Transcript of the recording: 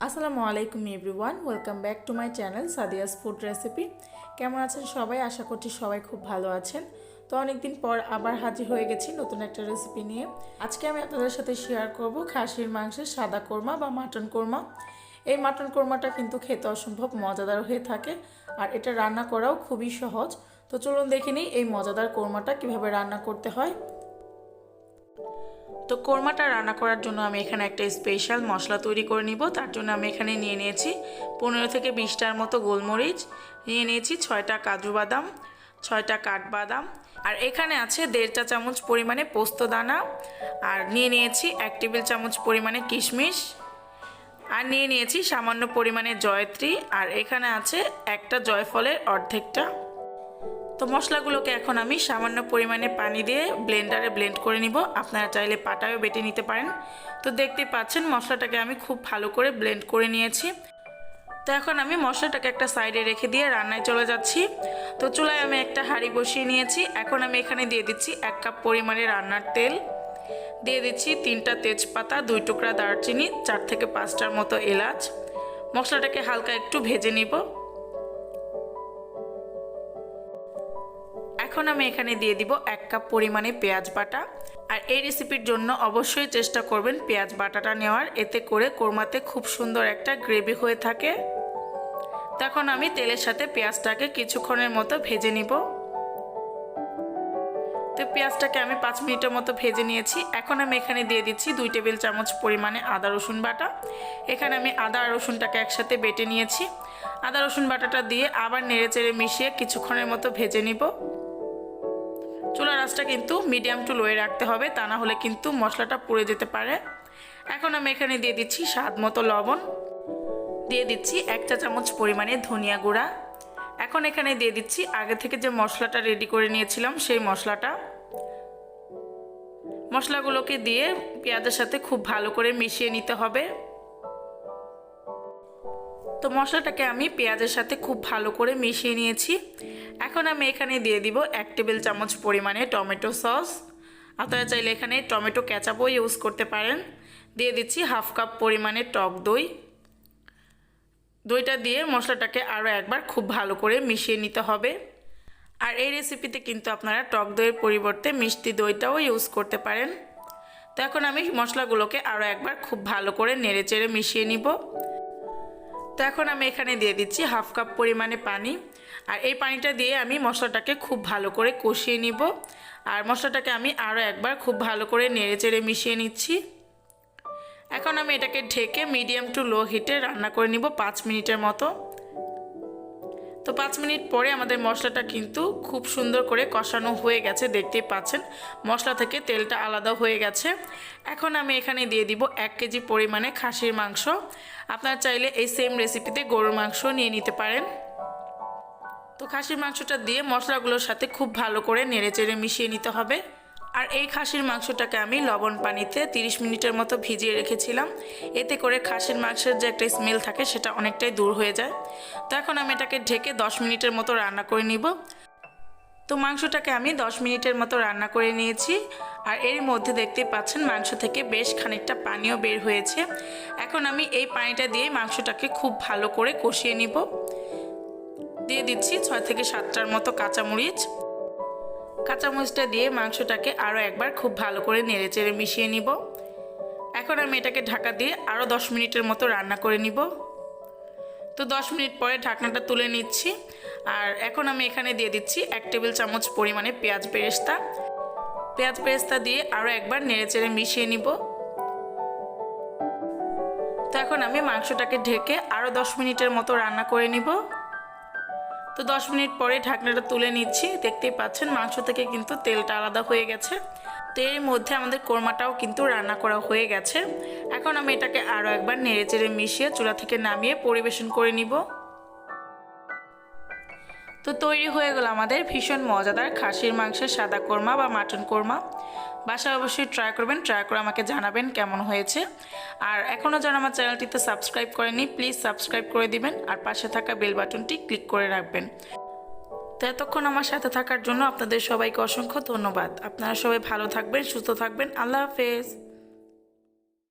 আসসালামু আলাইকুম everyone, welcome back to my channel Sadia's food recipe. কেমন আছেন সবাই? আশা করছি সবাই খুব ভালো আছেন। তো অনেকদিন পর আবার হাজির হয়ে গেছি নতুন একটা রেসিপি নিয়ে। আজকে আমি আপনাদের সাথে শেয়ার করব খাসির মাংসের সাদা কোরমা বা মাটন কোরমা। এই মাটন কোরমাটা কিন্তু খেতে অসম্ভব মজাদার হয়ে থাকে, আর এটা রান্না করাও খুবই সহজ। তো চলুন দেখে নিই এই মজাদার কোরমাটা কিভাবে রান্না করতে হয়। তো কোরমাটা রান্না করার জন্য আমি এখানে একটা স্পেশাল মশলা তৈরি করে নিব। তার জন্য আমি এখানে নিয়ে নিয়েছি 15 থেকে 20টার মতো গোলমরিচ, নিয়ে নিয়েছি 6টা কাজু বাদাম, 6টা কাঠবাদাম, আর এখানে আছে 1.5 চা চামচ পরিমাণে পোস্ত দানা, আর নিয়ে নিয়েছি 1 টেবিল চামচ পরিমাণে কিশমিশ, আর নিয়ে নিয়েছি সামান্য পরিমাণে জয়ত্রী, আর এখানে আছে একটা জয়ফলের অর্ধেকটা। তো মশলাগুলোকে এখন আমি সামান্য পরিমাণে পানি দিয়ে ব্লেন্ডারে ব্লেন্ড করে নিব। আপনারা চাইলে পাটায়ও বেটে নিতে পারেন। তো দেখতেই পাচ্ছেন মশলাটাকে আমি খুব ভালো করে ব্লেন্ড করে নিয়েছি। তো এখন আমি মশলাটাকে একটা সাইডে রেখে দিয়ে রান্নায় চলে যাচ্ছি। তো চুলায় আমি একটা হাঁড়ি বসিয়ে নিয়েছি। এখন আমি এখানে দিয়ে দিচ্ছি 1 কাপ পরিমাণে রান্নার তেল, দিয়ে দিচ্ছি 3টা তেজপাতা, 2 টুকরা দারচিনি, 4 থেকে 5টার মতো এলাচ। মশলাটাকে হালকা একটু ভেজে নিব। এখন আমি এখানে দিয়ে দিব 1 কাপ পরিমাণে পেঁয়াজ বাটা। আর এই রেসিপির জন্য অবশ্যই চেষ্টা করবেন পেঁয়াজ বাটাটা নেওয়ার, এতে করে কোরমাতে খুব সুন্দর একটা গ্রেভি হয়ে থাকে। তখন আমি তেলের সাথে পেঁয়াজটাকে কিছুক্ষণের মতো ভেজে নিব। তো পেঁয়াজটাকে আমি 5 মিনিটের মতো ভেজে নিয়েছি। এখন আমি এখানে দিয়ে দিচ্ছি 2 টেবিল চামচ পরিমাণে আদা রসুন বাটা। এখানে আমি আদা আর রসুনটাকে একসাথে বেটে নিয়েছি। আদা রসুন বাটাটা দিয়ে আবার নেড়েচেড়ে মিশিয়ে কিছুক্ষণের মতো ভেজে নিব। চুলার আঁচটা কিন্তু মিডিয়াম টু লোয়ে রাখতে হবে, তা না হলে কিন্তু মশলাটা পুড়ে যেতে পারে। এখন আমি এখানে দিয়ে দিচ্ছি স্বাদ মতো লবণ, দিয়ে দিচ্ছি 1 চা চামচ পরিমাণে ধনিয়া গুঁড়া। এখন এখানে দিয়ে দিচ্ছি আগে থেকে যে মশলাটা রেডি করে নিয়েছিলাম সেই মশলাটা। মশলাগুলোকে দিয়ে পেঁয়াজের সাথে খুব ভালো করে মিশিয়ে নিতে হবে। তো মশলাটাকে আমি পেঁয়াজের সাথে খুব ভালো করে মিশিয়ে নিয়েছি। এখন আমি এখানে দিয়ে দিব 1 টেবিল চামচ পরিমাণে টমেটো সস। আপনারা চাইলে এখানে টমেটো কেচাপও ইউজ করতে পারেন। দিয়ে দিচ্ছি 1/2 কাপ পরিমাণে টক দই। দইটা দিয়ে মশলাটাকে আরও একবার খুব ভালো করে মিশিয়ে নিতে হবে। আর এই রেসিপিতে কিন্তু আপনারা টক দইয়ের পরিবর্তে মিষ্টি দইটাও ইউজ করতে পারেন। তো এখন আমি মশলাগুলোকে আরও একবার খুব ভালো করে নেড়েচেড়ে মিশিয়ে নিব। তো এখন আমি এখানে দিয়ে দিচ্ছি 1/2 কাপ পরিমাণে পানি। আর এই পানিটা দিয়ে আমি মশলাটাকে খুব ভালো করে কষিয়ে নিব। আর মশলাটাকে আমি আরও একবার খুব ভালো করে নেড়েচেড়ে মিশিয়ে নিচ্ছি। এখন আমি এটাকে ঢেকে মিডিয়াম টু লো হিটে রান্না করে নিব 5 মিনিটের মতো। তো 5 মিনিট পরে আমাদের মশলাটা কিন্তু খুব সুন্দর করে কষানো হয়ে গেছে, দেখতেই পাচ্ছেন মশলা থেকে তেলটা আলাদা হয়ে গেছে। এখন আমি এখানে দিয়ে দিব 1 কেজি পরিমাণে খাসির মাংস। আপনারা চাইলে এই সেম রেসিপিতে গরুর মাংস নিয়ে নিতে পারেন। তো খাসির মাংসটা দিয়ে মশলাগুলোর সাথে খুব ভালো করে নেড়েচেড়ে মিশিয়ে নিতে হবে। আর এই খাসির মাংসটাকে আমি লবণ পানিতে 30 মিনিটের মতো ভিজিয়ে রেখেছিলাম। এতে করে খাসির মাংসের যে একটা স্মেল থাকে সেটা অনেকটাই দূর হয়ে যায়। তো এখন আমি এটাকে ঢেকে 10 মিনিটের মতো রান্না করে নিব। তো মাংসটাকে আমি 10 মিনিটের মতো রান্না করে নিয়েছি। আর এর মধ্যে দেখতেই পাচ্ছেন মাংস থেকে বেশ খানিকটা পানিও বের হয়েছে। এখন আমি এই পানিটা দিয়ে মাংসটাকে খুব ভালো করে কষিয়ে নিব। দিয়ে দিচ্ছি 6 থেকে 7টার মতো কাঁচামরিচ। কাঁচামরিচটা দিয়ে মাংসটাকে আরও একবার খুব ভালো করে নেড়েচেড়ে মিশিয়ে নিব। এখন আমি এটাকে ঢাকা দিয়ে আরও 10 মিনিটের মতো রান্না করে নিব। তো 10 মিনিট পরে ঢাকনাটা তুলে নিচ্ছি। আর এখন আমি এখানে দিয়ে দিচ্ছি 1 টেবিল চামচ পরিমাণে পেঁয়াজ বেরেস্তা। পেঁয়াজ বেরেস্তা দিয়ে আরও একবার নেড়েচেড়ে মিশিয়ে নিব। তো এখন আমি মাংসটাকে ঢেকে আরও 10 মিনিটের মতো রান্না করে নিব। তো 10 মিনিট পরে ঢাকনাটা তুলে নিচ্ছি। দেখতেই পাচ্ছেন মাংস থেকে কিন্তু তেলটা আলাদা হয়ে গেছে। তো এর মধ্যে আমাদের কোরমাটাও কিন্তু রান্না করা হয়ে গেছে। এখন আমি এটাকে আরও একবার নেড়েচেড়ে মিশিয়ে চুলা থেকে নামিয়ে পরিবেশন করে নিব। তো তৈরি হয়ে গেল আমাদের ভীষণ মজাদার খাসির মাংসের সাদা কোরমা বা মাটন কোরমা। বাসায় অবশ্যই ট্রাই করবেন, ট্রাই করে আমাকে জানাবেন কেমন হয়েছে। আর এখনও যারা আমার চ্যানেলটিতে সাবস্ক্রাইব করেনি প্লিজ সাবস্ক্রাইব করে দিবেন, আর পাশে থাকা বেল বাটনটি ক্লিক করে রাখবেন। তো এতক্ষণ আমার সাথে থাকার জন্য আপনাদের সবাইকে অসংখ্য ধন্যবাদ। আপনারা সবাই ভালো থাকবেন, সুস্থ থাকবেন। আল্লাহ হাফেজ।